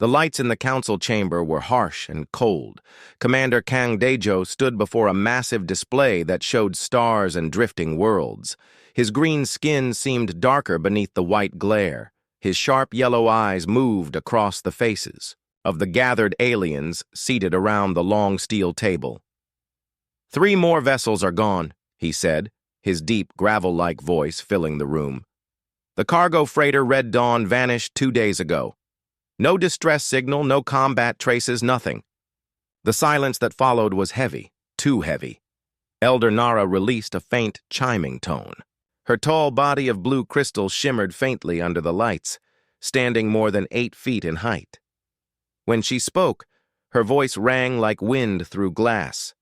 The lights in the council chamber were harsh and cold. Commander Kang Daejo stood before a massive display that showed stars and drifting worlds. His green skin seemed darker beneath the white glare. His sharp yellow eyes moved across the faces of the gathered aliens seated around the long steel table. 3 more vessels are gone, he said, his deep, gravel-like voice filling the room. The cargo freighter Red Dawn vanished 2 days ago. No distress signal, no combat traces, nothing. The silence that followed was heavy, too heavy. Elder Nara released a faint, chiming tone. Her tall body of blue crystal shimmered faintly under the lights, standing more than 8 feet in height. When she spoke, her voice rang like wind through glass.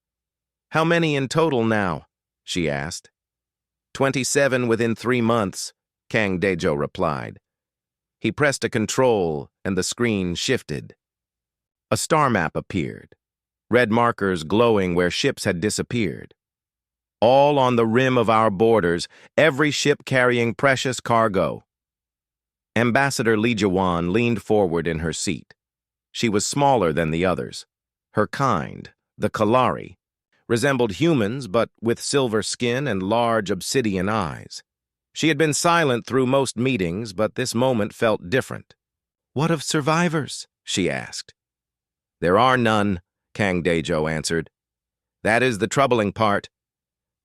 "How many in total now?" she asked. 27 within 3 months, Kang Daejo replied. He pressed a control, and the screen shifted. A star map appeared, red markers glowing where ships had disappeared. All on the rim of our borders, every ship carrying precious cargo. Ambassador Li Jiwan leaned forward in her seat. She was smaller than the others. Her kind, the Kalari, resembled humans but with silver skin and large obsidian eyes. She had been silent through most meetings, but this moment felt different. "What of survivors?" she asked. "There are none," Kang Daejo answered. "That is the troubling part.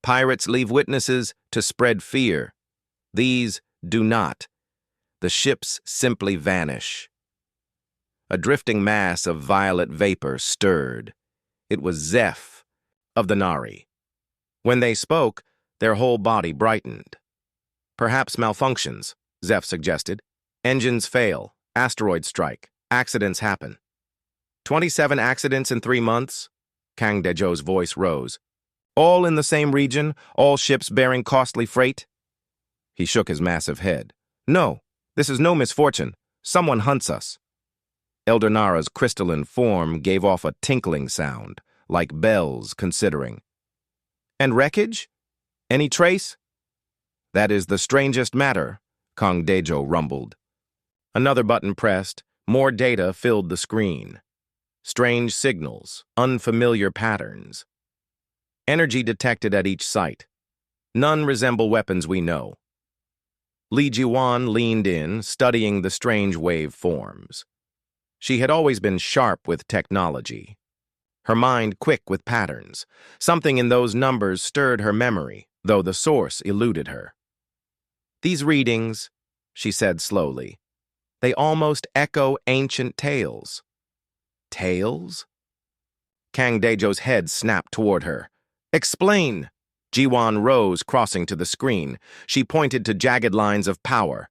Pirates leave witnesses to spread fear. These do not. The ships simply vanish." A drifting mass of violet vapor stirred. It was Zeph of the Nari. When they spoke, their whole body brightened. "Perhaps malfunctions," Zeph suggested. "Engines fail, asteroids strike, accidents happen." 27 accidents in 3 months? Kang Daejo's voice rose. "All in the same region, all ships bearing costly freight?" He shook his massive head. "No, this is no misfortune. Someone hunts us." Elder Nara's crystalline form gave off a tinkling sound, like bells considering. "And wreckage? Any trace?" "That is the strangest matter," Kang Daejo rumbled. Another button pressed, more data filled the screen. Strange signals, unfamiliar patterns. Energy detected at each site. None resemble weapons we know. Li Jiwan leaned in, studying the strange wave forms. She had always been sharp with technology. Her mind quick with patterns. Something in those numbers stirred her memory, though the source eluded her. "These readings," she said slowly, "they almost echo ancient tales." "Tales?" Kang Daejo's head snapped toward her. "Explain!" Jiwan rose, crossing to the screen. She pointed to jagged lines of power.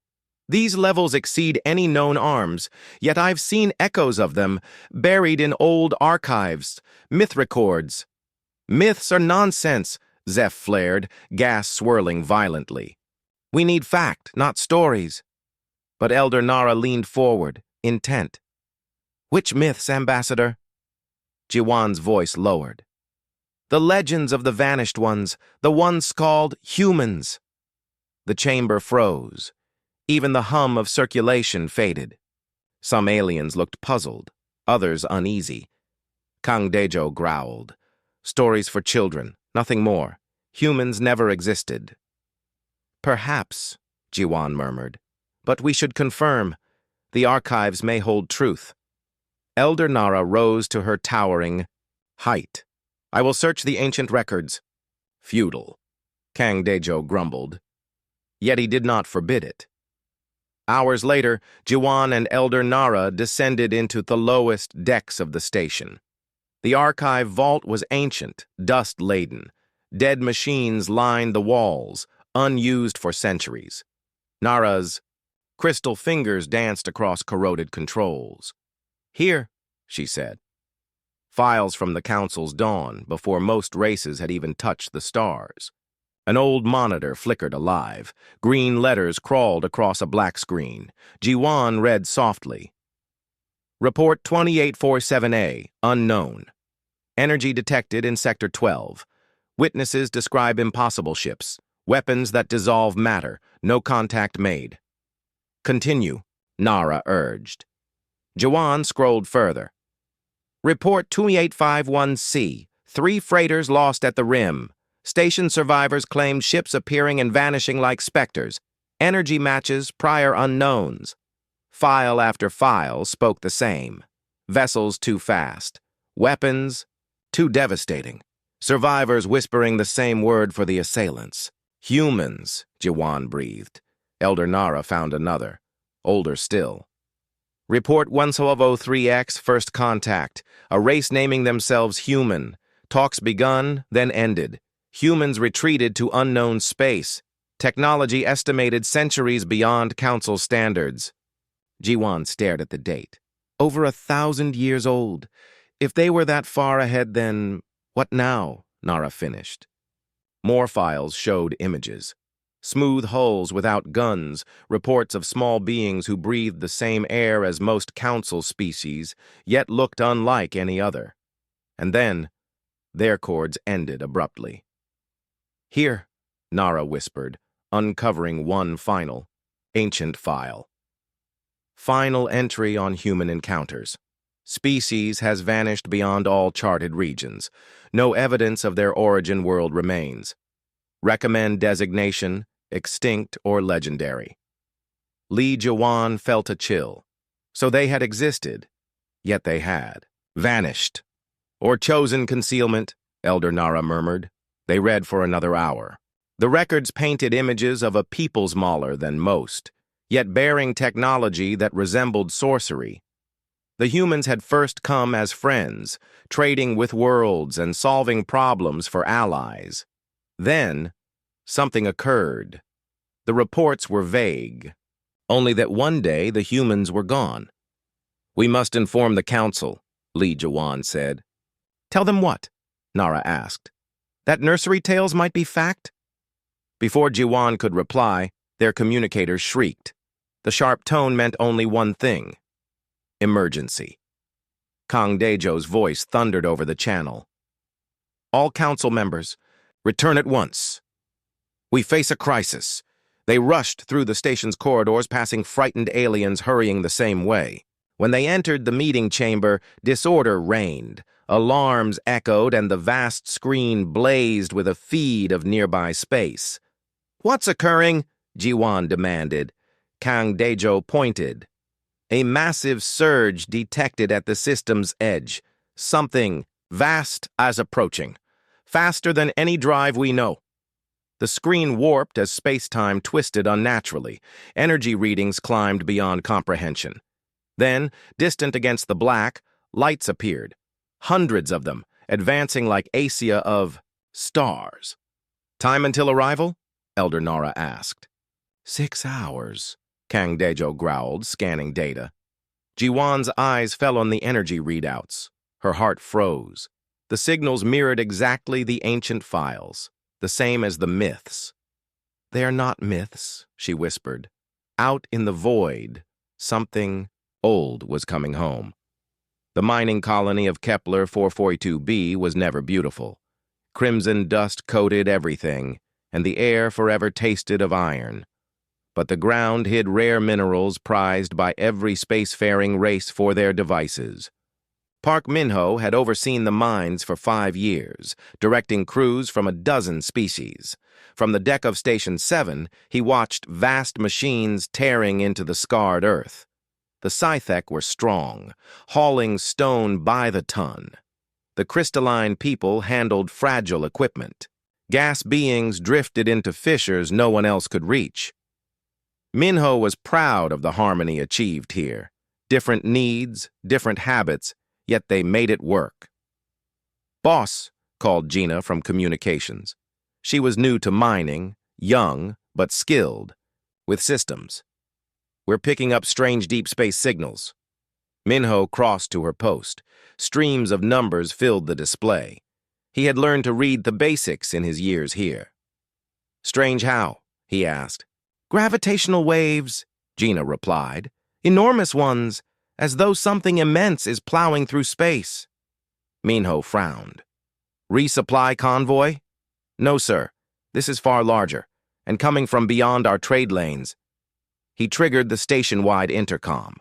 "These levels exceed any known arms, yet I've seen echoes of them, buried in old archives, myth records." "Myths are nonsense," Zeph flared, gas swirling violently. "We need fact, not stories." But Elder Nara leaned forward, intent. "Which myths, Ambassador?" Jiwan's voice lowered. "The legends of the vanished ones, the ones called humans." The chamber froze. Even the hum of circulation faded. Some aliens looked puzzled, others uneasy. Kang Daejo growled. "Stories for children, nothing more. Humans never existed." "Perhaps," Jiwan murmured. "But we should confirm. The archives may hold truth." Elder Nara rose to her towering height. "I will search the ancient records." "Futile," Kang Daejo grumbled. Yet he did not forbid it. Hours later, Jiwan and Elder Nara descended into the lowest decks of the station. The archive vault was ancient, dust-laden. Dead machines lined the walls, unused for centuries. Nara's crystal fingers danced across corroded controls. "Here," she said. Files from the Council's dawn, before most races had even touched the stars. An old monitor flickered alive. Green letters crawled across a black screen. Jiwan read softly. "Report 2847A, unknown. Energy detected in Sector 12. Witnesses describe impossible ships. Weapons that dissolve matter. No contact made." "Continue," Nara urged. Jawan scrolled further. Report 2851C. 3 freighters lost at the rim. Station survivors claimed ships appearing and vanishing like specters. Energy matches, prior unknowns. File after file spoke the same. Vessels too fast. Weapons too devastating. Survivors whispering the same word for the assailants. Humans, Jawan breathed. Elder Nara found another, older still. Report 1203X, first contact. A race naming themselves human. Talks begun, then ended. Humans retreated to unknown space. Technology estimated centuries beyond Council standards. Jiwan stared at the date. Over 1,000 years old. If they were that far ahead, then what now? Nara finished. More files showed images. Smooth hulls without guns, reports of small beings who breathed the same air as most Council species, yet looked unlike any other. And then, their cords ended abruptly. Here, Nara whispered, uncovering one final, ancient file. Final entry on human encounters. Species has vanished beyond all charted regions. No evidence of their origin world remains. Recommend designation, extinct or legendary. Li Jawan felt a chill. So they had existed, yet they had vanished. Or chosen concealment, Elder Nara murmured. They read for another hour. The records painted images of a people's mauler than most, yet bearing technology that resembled sorcery. The humans had first come as friends, trading with worlds and solving problems for allies. Then, something occurred. The reports were vague, only that one day the humans were gone. We must inform the Council, Li Jawan said. Tell them what? Nara asked. That nursery tales might be fact? Before Jiwan could reply, their communicator shrieked. The sharp tone meant only one thing. Emergency. Kang Dejo's voice thundered over the channel. All Council members, return at once. We face a crisis. They rushed through the station's corridors, passing frightened aliens hurrying the same way. When they entered the meeting chamber, disorder reigned. Alarms echoed, and the vast screen blazed with a feed of nearby space. What's occurring? Jiwan demanded. Kang Dejo pointed. A massive surge detected at the system's edge. Something vast as approaching. Faster than any drive we know. The screen warped as space-time twisted unnaturally. Energy readings climbed beyond comprehension. Then, distant against the black, lights appeared. Hundreds of them, advancing like acia of stars. Time until arrival? Elder Nara asked. 6 hours, Kang Dejo growled, scanning data. Jiwan's eyes fell on the energy readouts. Her heart froze. The signals mirrored exactly the ancient files, the same as the myths. They are not myths, she whispered. Out in the void, something old was coming home. The mining colony of Kepler 442b was never beautiful. Crimson dust coated everything, and the air forever tasted of iron. But the ground hid rare minerals prized by every spacefaring race for their devices. Park Minho had overseen the mines for 5 years, directing crews from a dozen species. From the deck of Station 7, he watched vast machines tearing into the scarred Earth. The Scythec were strong, hauling stone by the ton. The crystalline people handled fragile equipment. Gas beings drifted into fissures no one else could reach. Minho was proud of the harmony achieved here. Different needs, different habits, yet they made it work. Boss, called Gina from communications. She was new to mining, young, but skilled, with systems. We're picking up strange deep space signals. Minho crossed to her post. Streams of numbers filled the display. He had learned to read the basics in his years here. Strange how? He asked. Gravitational waves, Gina replied. Enormous ones, as though something immense is plowing through space. Minho frowned. Resupply convoy? No, sir. This is far larger, and coming from beyond our trade lanes. He triggered the station-wide intercom.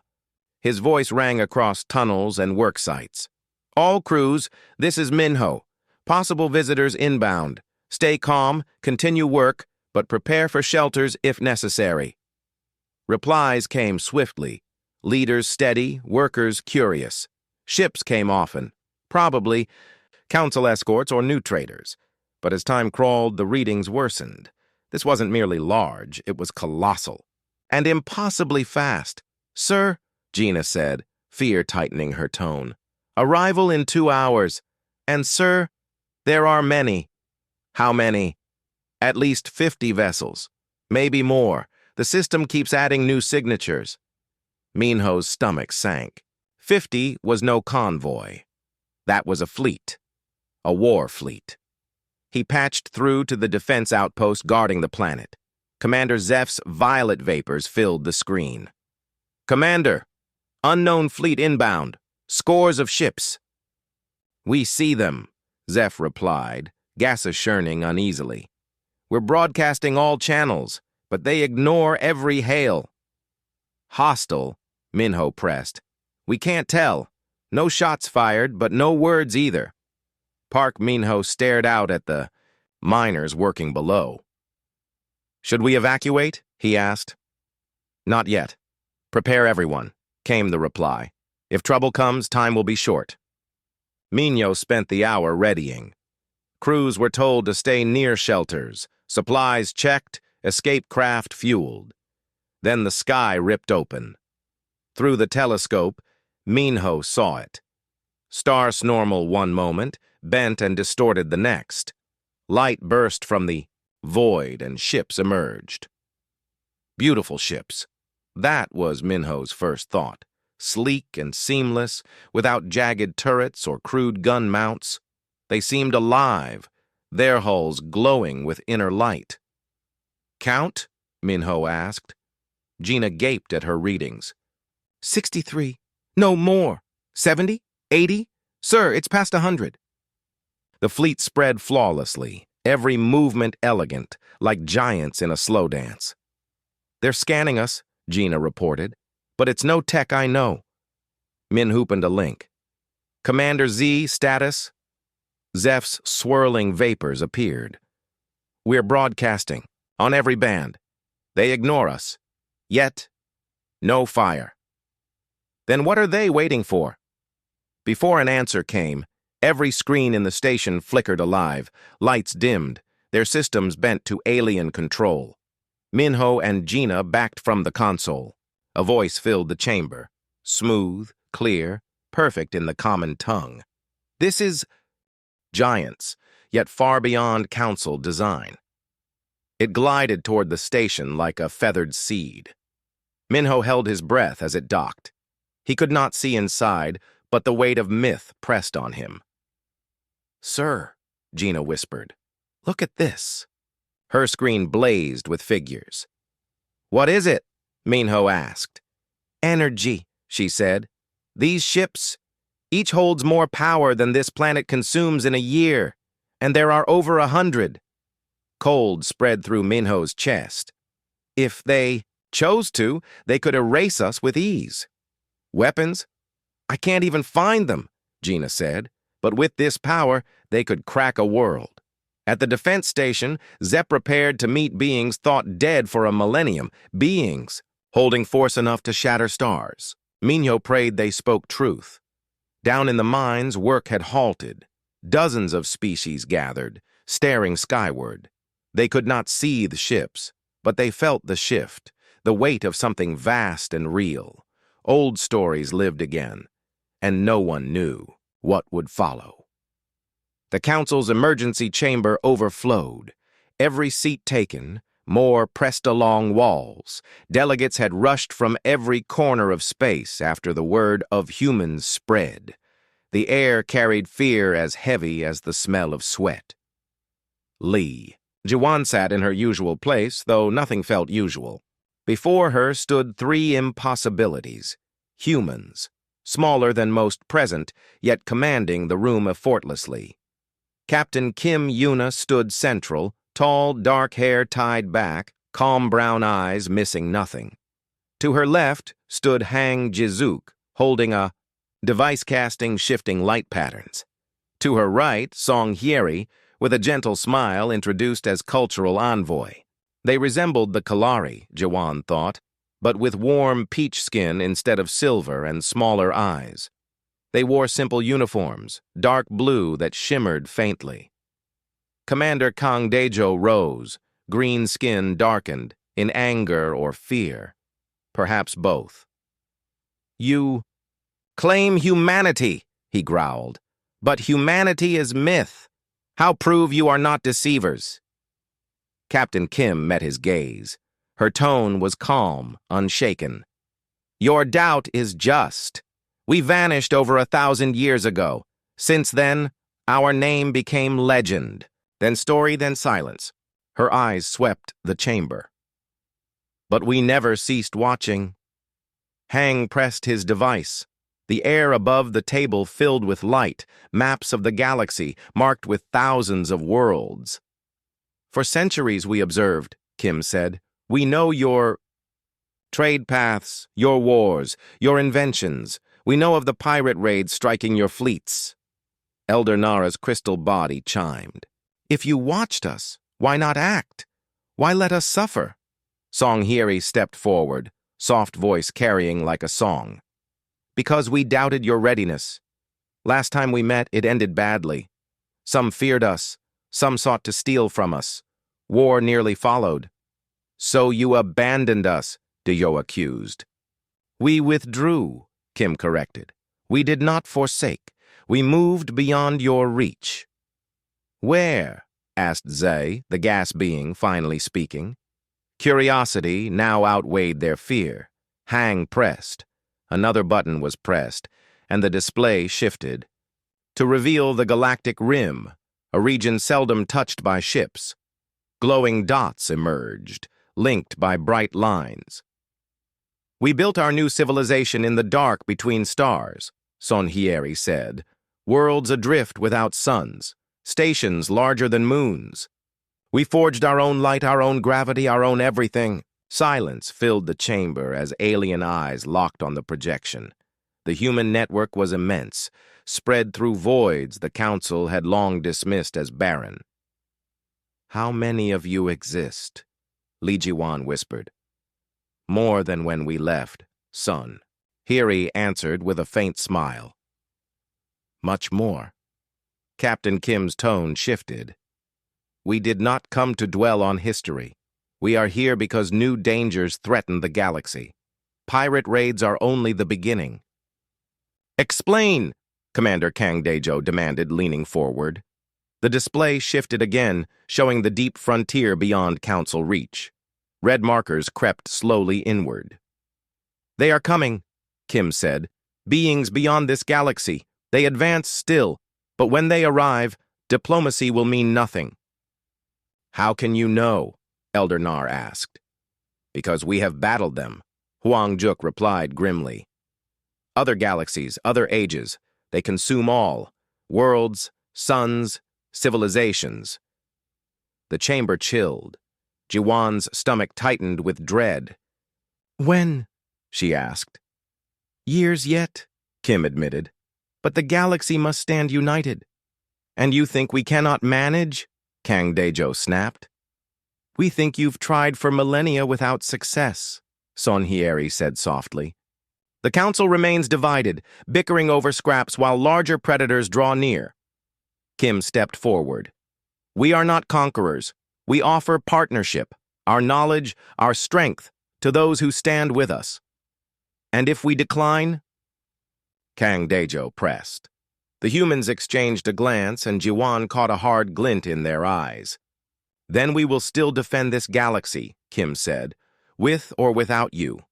His voice rang across tunnels and work sites. "All crews, this is Minho. Possible visitors inbound. Stay calm, continue work, but prepare for shelters if necessary." Replies came swiftly. Leaders steady, workers curious. Ships came often. Probably council escorts or new traders. But as time crawled, the readings worsened. This wasn't merely large, it was colossal. And impossibly fast. "Sir," Gina said, fear tightening her tone. "Arrival in 2 hours. And sir, there are many." "How many?" "At least 50 vessels. Maybe more. The system keeps adding new signatures." Minho's stomach sank. 50 was no convoy. That was a fleet. A war fleet. He patched through to the defense outpost guarding the planet. Commander Zeph's violet vapors filled the screen. "Commander, unknown fleet inbound. Scores of ships." "We see them," Zeph replied, gases churning uneasily. "We're broadcasting all channels, but they ignore every hail." "Hostile," Minho pressed. "We can't tell. No shots fired, but no words either." Park Minho stared out at the miners working below. "Should we evacuate?" he asked. "Not yet. Prepare everyone," came the reply. "If trouble comes, time will be short." Minho spent the hour readying. Crews were told to stay near shelters, supplies checked, escape craft fueled. Then the sky ripped open. Through the telescope, Minho saw it. Stars normal one moment, bent and distorted the next. Light burst from the void and ships emerged. Beautiful ships. That was Minho's first thought. Sleek and seamless, without jagged turrets or crude gun mounts. They seemed alive, their hulls glowing with inner light. "Count?" Minho asked. Gina gaped at her readings. 63. No more. 70? 80? Sir, it's past 100. The fleet spread flawlessly, every movement elegant, like giants in a slow dance. "They're scanning us," Gina reported, "but it's no tech I know." Min opened a link. "Commander Z, status?" Zeph's swirling vapors appeared. "We're broadcasting, on every band. They ignore us. Yet, no fire." "Then what are they waiting for?" Before an answer came, every screen in the station flickered alive, lights dimmed, their systems bent to alien control. Minho and Gina backed from the console. A voice filled the chamber, smooth, clear, perfect in the common tongue. "This is giants, yet far beyond council design." It glided toward the station like a feathered seed. Minho held his breath as it docked. He could not see inside, but the weight of myth pressed on him. "Sir," Gina whispered, "look at this." Her screen blazed with figures. "What is it?" Minho asked. "Energy," she said. "These ships, each holds more power than this planet consumes in a year, and there are over 100. Cold spread through Minho's chest. "If they chose to, they could erase us with ease." "Weapons? I can't even find them," Gina said. "But with this power, they could crack a world." At the defense station, Zep prepared to meet beings thought dead for a millennium. Beings holding force enough to shatter stars. Minho prayed they spoke truth. Down in the mines, work had halted. Dozens of species gathered, staring skyward. They could not see the ships, but they felt the shift, the weight of something vast and real. Old stories lived again, and no one knew what would follow. The council's emergency chamber overflowed. Every seat taken, more pressed along walls. Delegates had rushed from every corner of space after the word of humans spread. The air carried fear as heavy as the smell of sweat. Lee. Jiwan sat in her usual place, though nothing felt usual. Before her stood 3 impossibilities. Humans, smaller than most present, yet commanding the room effortlessly. Captain Kim Yuna stood central, tall, dark hair tied back, calm brown eyes missing nothing. To her left stood Hang Jizuk, holding a device casting shifting light patterns. To her right, Song Hyeri, with a gentle smile, introduced as cultural envoy. They resembled the Kalari, Jiwan thought, but with warm peach skin instead of silver and smaller eyes. They wore simple uniforms, dark blue that shimmered faintly. Commander Kang Daejo rose, green skin darkened, in anger or fear. Perhaps both. "You claim humanity," he growled. "But humanity is myth. How prove you are not deceivers?" Captain Kim met his gaze. Her tone was calm, unshaken. "Your doubt is just. We vanished over 1,000 years ago. Since then, our name became legend. Then story, then silence." Her eyes swept the chamber. "But we never ceased watching." Hang pressed his device. The air above the table filled with light, maps of the galaxy, marked with thousands of worlds. "For centuries we observed," Kim said. "We know your trade paths, your wars, your inventions. We know of the pirate raids striking your fleets." Elder Nara's crystal body chimed. "If you watched us, why not act? Why let us suffer?" Song Hyeri stepped forward, soft voice carrying like a song. "Because we doubted your readiness. Last time we met, it ended badly. Some feared us, some sought to steal from us. War nearly followed. So you abandoned us," Daejo accused. "We withdrew," Kim corrected. "We did not forsake. We moved beyond your reach." "Where?" asked Zay, the gas being finally speaking. Curiosity now outweighed their fear. Hang pressed. Another button was pressed, and the display shifted. To reveal the galactic rim, a region seldom touched by ships. Glowing dots emerged, linked by bright lines. "We built our new civilization in the dark between stars," Son Hyeri said. "Worlds adrift without suns, stations larger than moons. We forged our own light, our own gravity, our own everything." Silence filled the chamber as alien eyes locked on the projection. The human network was immense, spread through voids the Council had long dismissed as barren. "How many of you exist?" Li Jiwan whispered. "More than when we left, son," Hyeri answered with a faint smile. "Much more." Captain Kim's tone shifted. "We did not come to dwell on history. We are here because new dangers threaten the galaxy. Pirate raids are only the beginning." "Explain," Commander Kang Daejo demanded, leaning forward. The display shifted again, showing the deep frontier beyond Council reach. Red markers crept slowly inward. "They are coming," Kim said. "Beings beyond this galaxy. They advance still, but when they arrive, diplomacy will mean nothing." "How can you know?" Elder Nar asked. "Because we have battled them," Huang Juk replied grimly. "Other galaxies, other ages, they consume all. Worlds, suns, civilizations." The chamber chilled. Jiwan's stomach tightened with dread. "When?" she asked. "Years yet," Kim admitted. "But the galaxy must stand united." "And you think we cannot manage?" Kang Daejo snapped. "We think you've tried for millennia without success," Son Hyeri said softly. "The Council remains divided, bickering over scraps while larger predators draw near." Kim stepped forward. "We are not conquerors. We offer partnership, our knowledge, our strength, to those who stand with us. And if we decline?" Kang Daejo pressed. The humans exchanged a glance, and Jiwan caught a hard glint in their eyes. "Then we will still defend this galaxy," Kim said, "with or without you."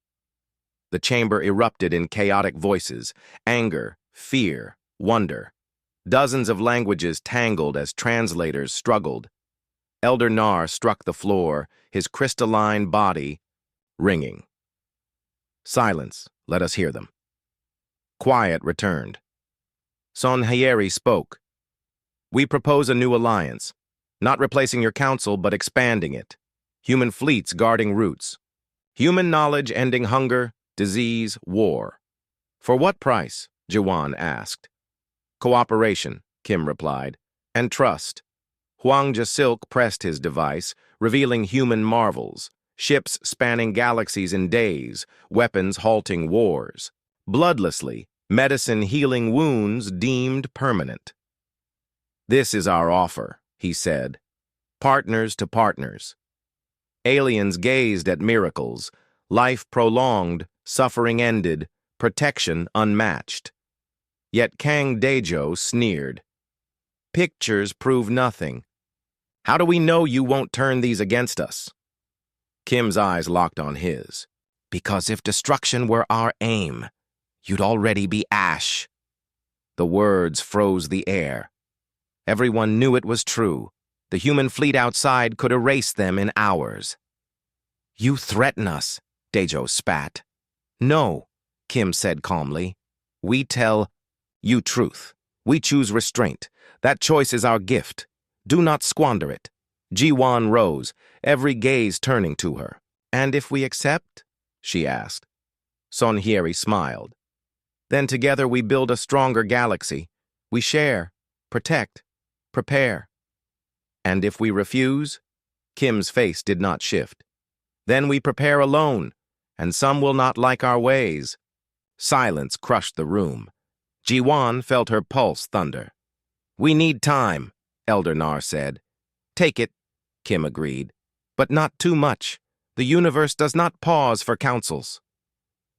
The chamber erupted in chaotic voices, anger, fear, wonder. Dozens of languages tangled as translators struggled. Elder Nar struck the floor, his crystalline body ringing. "Silence, let us hear them." Quiet returned. Son Hyeri spoke. "We propose a new alliance. Not replacing your council, but expanding it. Human fleets guarding routes. Human knowledge ending hunger, disease, war. For what price? Jiwan asked. Cooperation, Kim replied, and trust. Huang Jasilk pressed his device, revealing human marvels, ships spanning galaxies in days, weapons halting wars. Bloodlessly, medicine healing wounds deemed permanent. This is our offer, he said. Partners to partners. Aliens gazed at miracles, life prolonged, suffering ended, protection unmatched. Yet Kang Daejo sneered. Pictures prove nothing. How do we know you won't turn these against us? Kim's eyes locked on his. Because if destruction were our aim, you'd already be ash. The words froze the air. Everyone knew it was true. The human fleet outside could erase them in hours. You threaten us, Daejo spat. No, Kim said calmly. We tell you truth. We choose restraint. That choice is our gift. Do not squander it. Jiwan rose, every gaze turning to her. And if we accept? She asked. Sonhyeri smiled. Then together we build a stronger galaxy. We share, protect, prepare. And if we refuse? Kim's face did not shift. Then we prepare alone, and some will not like our ways. Silence crushed the room. Jiwan felt her pulse thunder. We need time, Elder Nar said. Take it, Kim agreed. But not too much. The universe does not pause for counsels.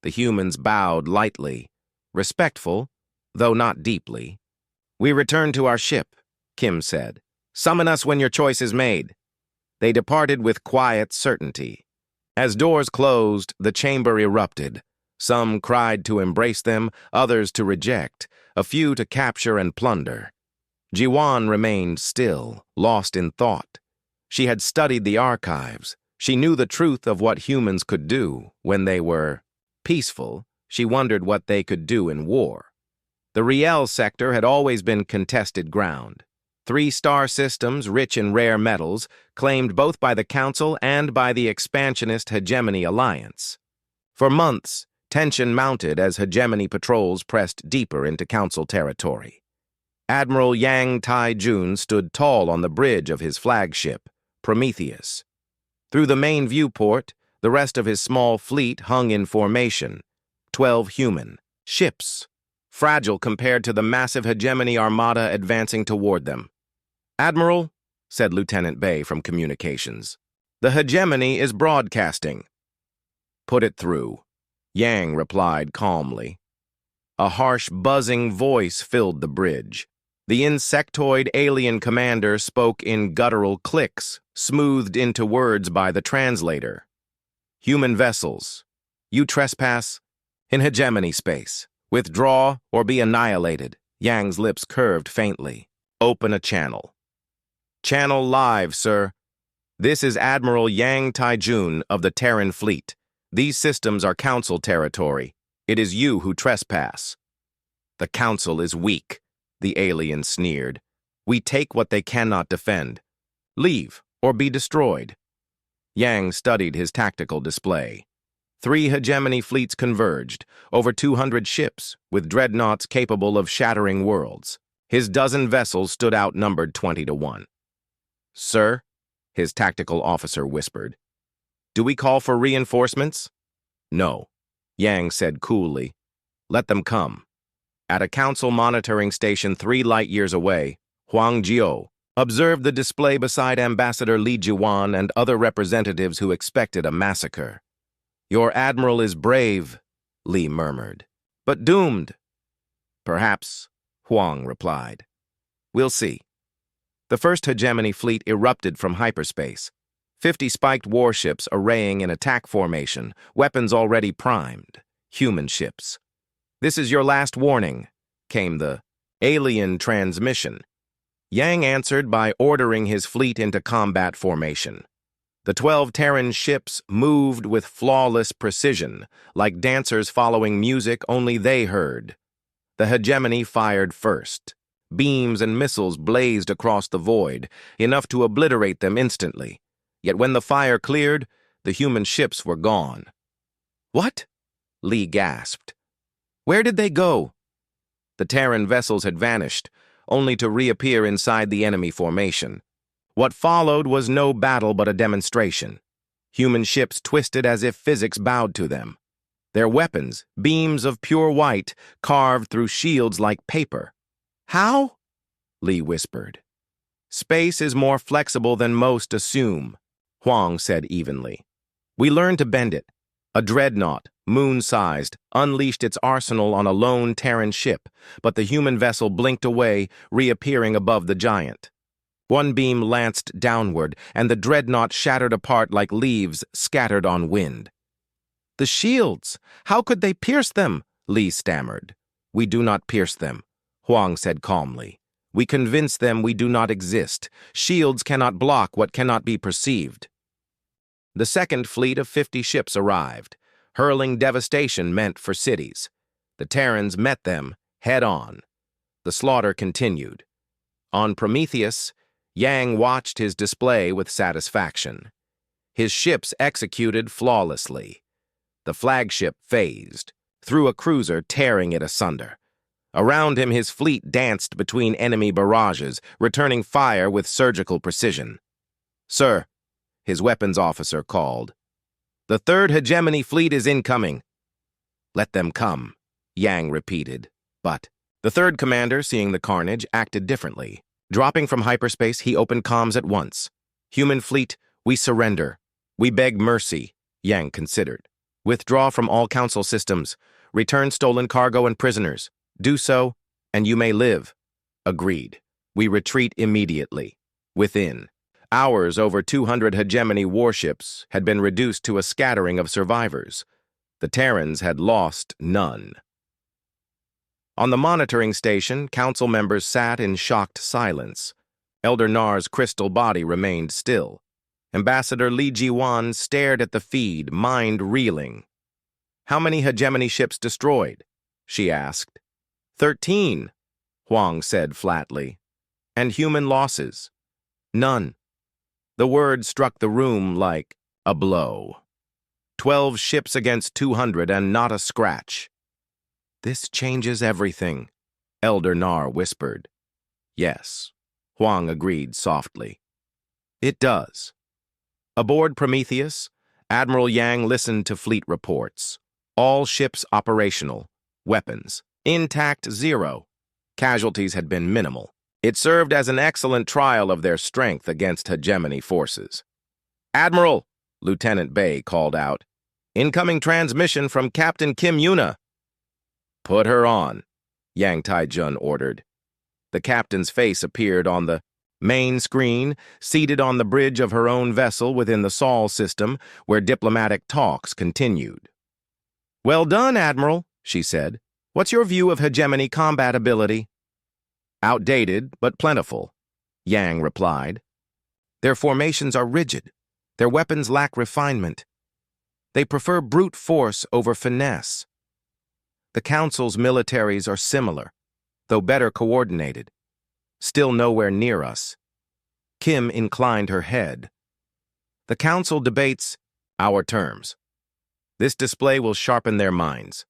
The humans bowed lightly, respectful, though not deeply. We return to our ship, Kim said. Summon us when your choice is made. They departed with quiet certainty. As doors closed, the chamber erupted. Some cried to embrace them, others to reject, a few to capture and plunder. Jiwan remained still, lost in thought. She had studied the archives. She knew the truth of what humans could do when they were peaceful. She wondered what they could do in war. The Riel sector had always been contested ground. 3 star systems, rich in rare metals, claimed both by the Council and by the expansionist Hegemony Alliance. For months, tension mounted as Hegemony patrols pressed deeper into Council territory. Admiral Yang Tai-jun stood tall on the bridge of his flagship, Prometheus. Through the main viewport, the rest of his small fleet hung in formation, 12 human ships, fragile compared to the massive Hegemony Armada advancing toward them. Admiral, said Lieutenant Bay from communications, the Hegemony is broadcasting. Put it through, Yang replied calmly. A harsh, buzzing voice filled the bridge. The insectoid alien commander spoke in guttural clicks, smoothed into words by the translator. Human vessels, you trespass in Hegemony space. Withdraw or be annihilated. Yang's lips curved faintly. Open a channel. Channel live, sir. This is Admiral Yang Tai-jun of the Terran Fleet. These systems are Council territory. It is you who trespass. The Council is weak, the alien sneered. We take what they cannot defend. Leave or be destroyed. Yang studied his tactical display. 3 Hegemony fleets converged, over 200 ships, with dreadnoughts capable of shattering worlds. His dozen vessels stood outnumbered 20-1. Sir, his tactical officer whispered. Do we call for reinforcements? No, Yang said coolly. Let them come. At a Council monitoring station 3 light-years away, Huang Jiao observed the display beside Ambassador Li Jiwan and other representatives who expected a massacre. Your admiral is brave, Li murmured, but doomed. Perhaps, Huang replied. We'll see. The first Hegemony fleet erupted from hyperspace. 50 spiked warships arraying in attack formation, weapons already primed, human ships. This is your last warning, came the alien transmission. Yang answered by ordering his fleet into combat formation. The 12 Terran ships moved with flawless precision, like dancers following music only they heard. The Hegemony fired first. Beams and missiles blazed across the void, enough to obliterate them instantly. Yet when the fire cleared, the human ships were gone. What? Li gasped. Where did they go? The Terran vessels had vanished, only to reappear inside the enemy formation. What followed was no battle but a demonstration. Human ships twisted as if physics bowed to them. Their weapons, beams of pure white, carved through shields like paper. How? Li whispered. Space is more flexible than most assume, Huang said evenly. We learned to bend it. A dreadnought, moon-sized, unleashed its arsenal on a lone Terran ship, but the human vessel blinked away, reappearing above the giant. One beam lanced downward, and the dreadnought shattered apart like leaves scattered on wind. The shields! How could they pierce them? Li stammered. We do not pierce them, Huang said calmly. We convince them we do not exist. Shields cannot block what cannot be perceived. The second fleet of 50 ships arrived, hurling devastation meant for cities. The Terrans met them head-on. The slaughter continued. On Prometheus, Yang watched his display with satisfaction. His ships executed flawlessly. The flagship phased, through a cruiser tearing it asunder. Around him his fleet danced between enemy barrages, returning fire with surgical precision. Sir, his weapons officer called. The third hegemony fleet is incoming. Let them come, Yang repeated. But the third commander, seeing the carnage, acted differently. Dropping from hyperspace, he opened comms at once. Human fleet, we surrender. We beg mercy, Yang considered. Withdraw from all council systems. Return stolen cargo and prisoners. Do so, and you may live. Agreed. We retreat immediately. Within hours, over 200 hegemony warships had been reduced to a scattering of survivors. The Terrans had lost none. On the monitoring station, council members sat in shocked silence. Elder Nar's crystal body remained still. Ambassador Li Jiwan stared at the feed, mind reeling. How many hegemony ships destroyed? She asked. 13, Huang said flatly. And human losses? None. The word struck the room like a blow. 12 ships against 200 and not a scratch. This changes everything, Elder Nar whispered. Yes, Huang agreed softly. It does. Aboard Prometheus, Admiral Yang listened to fleet reports. All ships operational. Weapons. Intact 0. Casualties had been minimal. It served as an excellent trial of their strength against hegemony forces. Admiral, Lieutenant Bay called out. Incoming transmission from Captain Kim Yuna. Put her on, Yang Taijun ordered. The captain's face appeared on the main screen, seated on the bridge of her own vessel within the Sol system, where diplomatic talks continued. Well done, Admiral, she said. What's your view of hegemony combat ability? Outdated, but plentiful, Yang replied. Their formations are rigid. Their weapons lack refinement. They prefer brute force over finesse. The Council's militaries are similar, though better coordinated. Still nowhere near us. Kim inclined her head. The Council debates our terms. This display will sharpen their minds.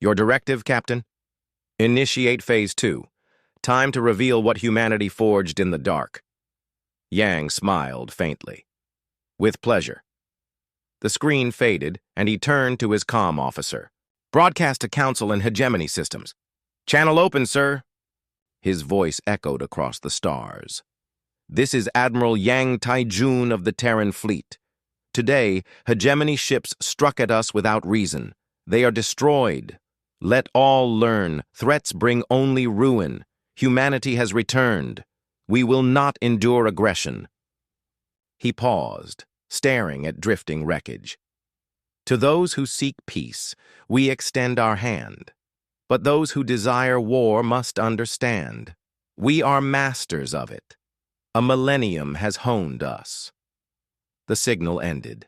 Your directive, Captain? Initiate Phase 2. Time to reveal what humanity forged in the dark. Yang smiled faintly. With pleasure. The screen faded, and he turned to his comm officer. Broadcast to Council and hegemony systems. Channel open, sir. His voice echoed across the stars. This is Admiral Yang Taijun of the Terran Fleet. Today, hegemony ships struck at us without reason. They are destroyed. Let all learn. Threats bring only ruin. Humanity has returned. We will not endure aggression. He paused, staring at drifting wreckage. To those who seek peace, we extend our hand. But those who desire war must understand. We are masters of it. A millennium has honed us. The signal ended.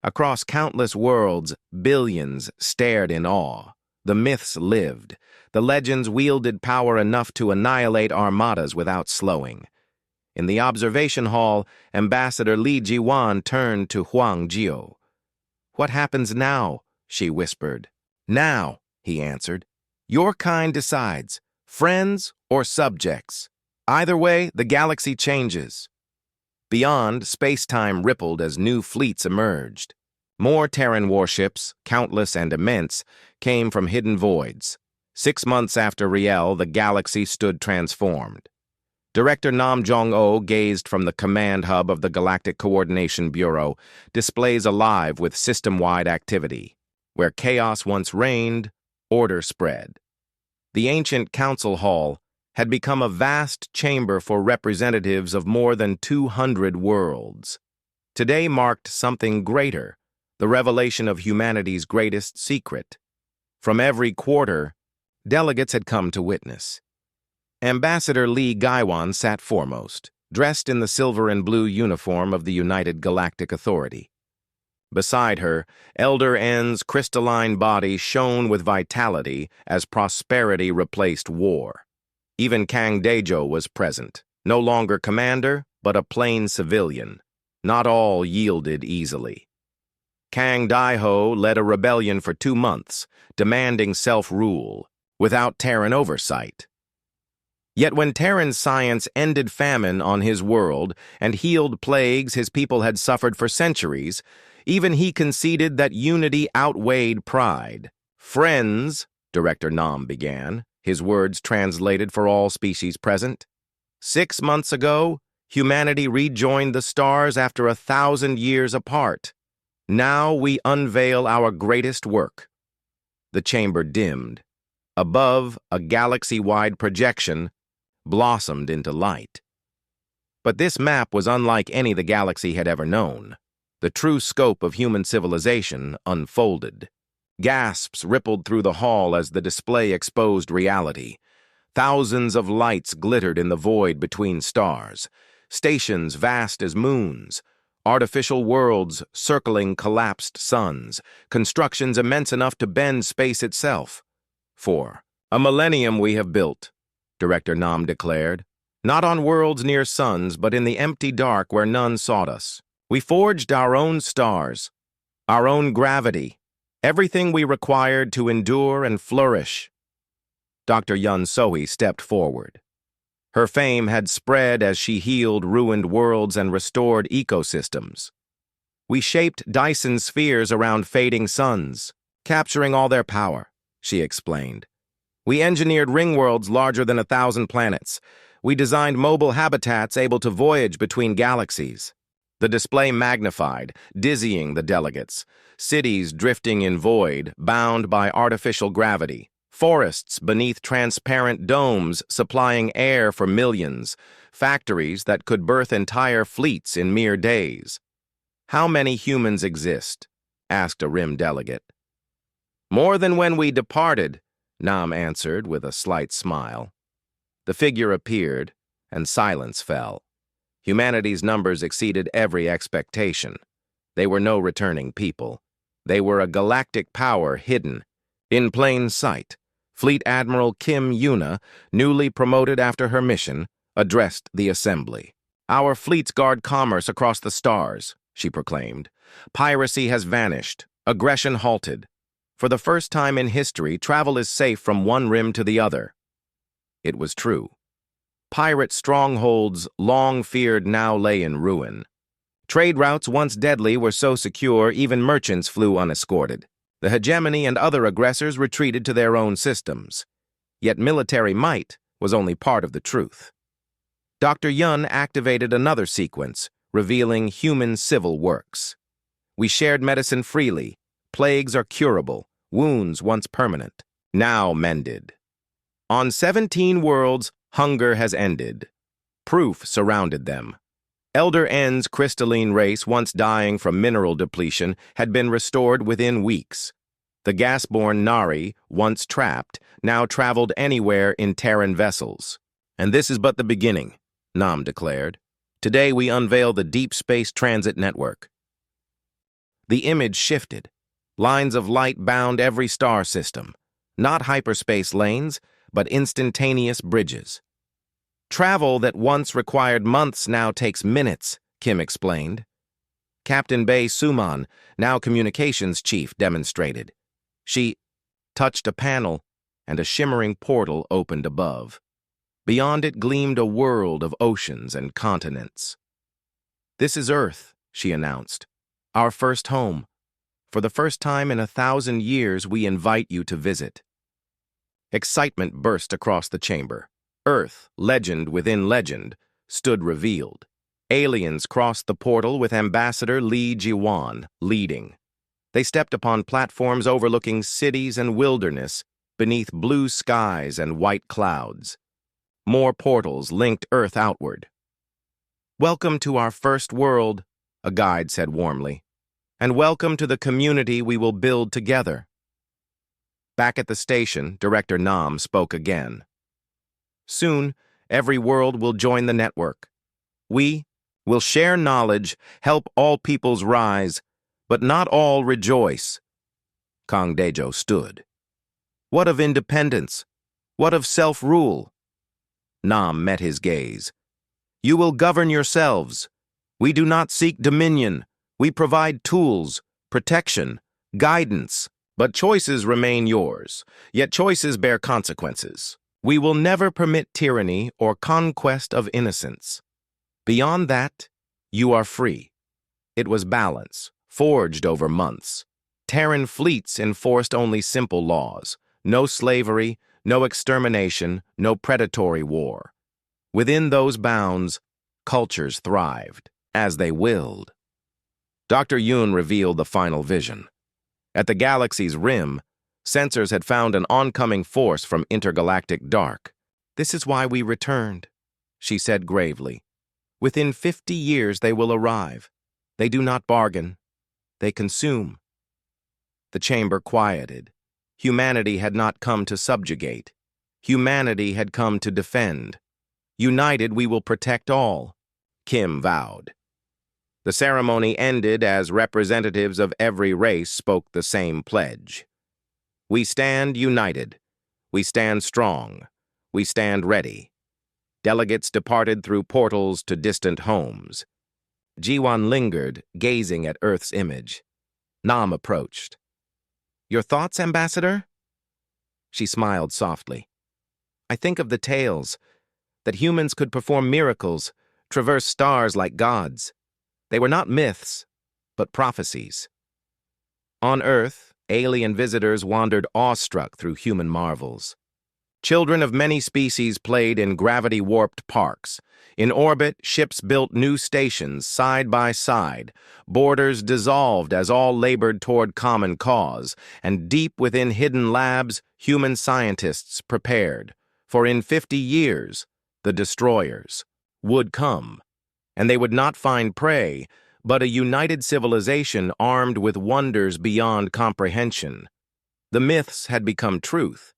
Across countless worlds, billions stared in awe. The myths lived. The legends wielded power enough to annihilate armadas without slowing. In the observation hall, Ambassador Li Jiwan turned to Huang Jiu. What happens now? She whispered. Now, he answered. Your kind decides, friends or subjects. Either way, the galaxy changes. Beyond, space-time rippled as new fleets emerged. More Terran warships, countless and immense, came from hidden voids. 6 months after Riel, the galaxy stood transformed. Director Nam Jong-o gazed from the command hub of the Galactic Coordination Bureau, displays alive with system-wide activity. Where chaos once reigned, order spread. The ancient council hall had become a vast chamber for representatives of more than 200 worlds. Today marked something greater, the revelation of humanity's greatest secret. From every quarter, delegates had come to witness. Ambassador Lee Gaiwan sat foremost, dressed in the silver and blue uniform of the United Galactic Authority. Beside her, Elder N's crystalline body shone with vitality as prosperity replaced war. Even Kang Daejo was present, no longer commander, but a plain civilian. Not all yielded easily. Kang Daiho led a rebellion for 2 months, demanding self-rule, without Terran oversight. Yet when Terran science ended famine on his world and healed plagues his people had suffered for centuries, even he conceded that unity outweighed pride. Friends, Director Nam began, his words translated for all species present. 6 months ago, humanity rejoined the stars after 1,000 years apart. Now we unveil our greatest work. The chamber dimmed. Above, a galaxy-wide projection blossomed into light. But this map was unlike any the galaxy had ever known. The true scope of human civilization unfolded. Gasps rippled through the hall as the display exposed reality. Thousands of lights glittered in the void between stars, stations vast as moons, artificial worlds circling collapsed suns, constructions immense enough to bend space itself. For a millennium we have built, Director Nam declared, not on worlds near suns, but in the empty dark where none sought us. We forged our own stars, our own gravity, everything we required to endure and flourish. Dr. Yun Sohee stepped forward. Her fame had spread as she healed ruined worlds and restored ecosystems. We shaped Dyson spheres around fading suns, capturing all their power, she explained. We engineered ring worlds larger than 1,000 planets. We designed mobile habitats able to voyage between galaxies. The display magnified, dizzying the delegates. Cities drifting in void, bound by artificial gravity. Forests beneath transparent domes supplying air for millions. Factories that could birth entire fleets in mere days. How many humans exist? Asked a Rim delegate. More than when we departed, Nam answered with a slight smile. The figure appeared, and silence fell. Humanity's numbers exceeded every expectation. They were no returning people. They were a galactic power hidden. In plain sight, Fleet Admiral Kim Yuna, newly promoted after her mission, addressed the assembly. Our fleets guard commerce across the stars, she proclaimed. Piracy has vanished, aggression halted. For the first time in history, travel is safe from one rim to the other. It was true. Pirate strongholds, long feared, now lay in ruin. Trade routes once deadly were so secure even merchants flew unescorted. The hegemony and other aggressors retreated to their own systems. Yet military might was only part of the truth. Dr. Yun activated another sequence, revealing human civil works. We shared medicine freely. Plagues are curable, wounds once permanent, now mended. On 17 worlds, hunger has ended. Proof surrounded them. Elder N's crystalline race, once dying from mineral depletion, had been restored within weeks. The gas-borne Nari, once trapped, now traveled anywhere in Terran vessels. And this is but the beginning, Nam declared. Today we unveil the Deep Space Transit Network. The image shifted. Lines of light bound every star system. Not hyperspace lanes, but instantaneous bridges. Travel that once required months now takes minutes, Kim explained. Captain Bae Suman, now communications chief, demonstrated. touched a panel, and a shimmering portal opened above. Beyond it gleamed a world of oceans and continents. "This is Earth," she announced. "Our first home. For the first time in 1,000 years, we invite you to visit." Excitement burst across the chamber. Earth, legend within legend, stood revealed. Aliens crossed the portal with Ambassador Li Jiwan leading. They stepped upon platforms overlooking cities and wilderness beneath blue skies and white clouds. More portals linked Earth outward. "Welcome to our first world," a guide said warmly. "And welcome to the community we will build together." Back at the station, Director Nam spoke again. "Soon, every world will join the network. We will share knowledge, help all peoples rise, but not all rejoice." Kang Dejo stood. "What of independence? What of self-rule?" Nam met his gaze. "You will govern yourselves. We do not seek dominion. We provide tools, protection, guidance, but choices remain yours. Yet choices bear consequences. We will never permit tyranny or conquest of innocence. Beyond that, you are free." It was balance, forged over months. Terran fleets enforced only simple laws. No slavery, no extermination, no predatory war. Within those bounds, cultures thrived, as they willed. Dr. Yoon revealed the final vision. At the galaxy's rim, sensors had found an oncoming force from intergalactic dark. "This is why we returned," she said gravely. "Within 50 years they will arrive. They do not bargain. They consume." The chamber quieted. Humanity had not come to subjugate. Humanity had come to defend. "United, we will protect all," Kim vowed. The ceremony ended as representatives of every race spoke the same pledge. "We stand united. We stand strong. We stand ready." Delegates departed through portals to distant homes. Jiwan lingered, gazing at Earth's image. Nam approached. "Your thoughts, Ambassador?" She smiled softly. "I think of the tales, that humans could perform miracles, traverse stars like gods. They were not myths, but prophecies. On Earth, alien visitors wandered awestruck through human marvels. Children of many species played in gravity-warped parks. In orbit, ships built new stations side by side. Borders dissolved as all labored toward common cause. And deep within hidden labs, human scientists prepared. For in 50 years, the destroyers would come. And they would not find prey, but a united civilization armed with wonders beyond comprehension. The myths had become truth.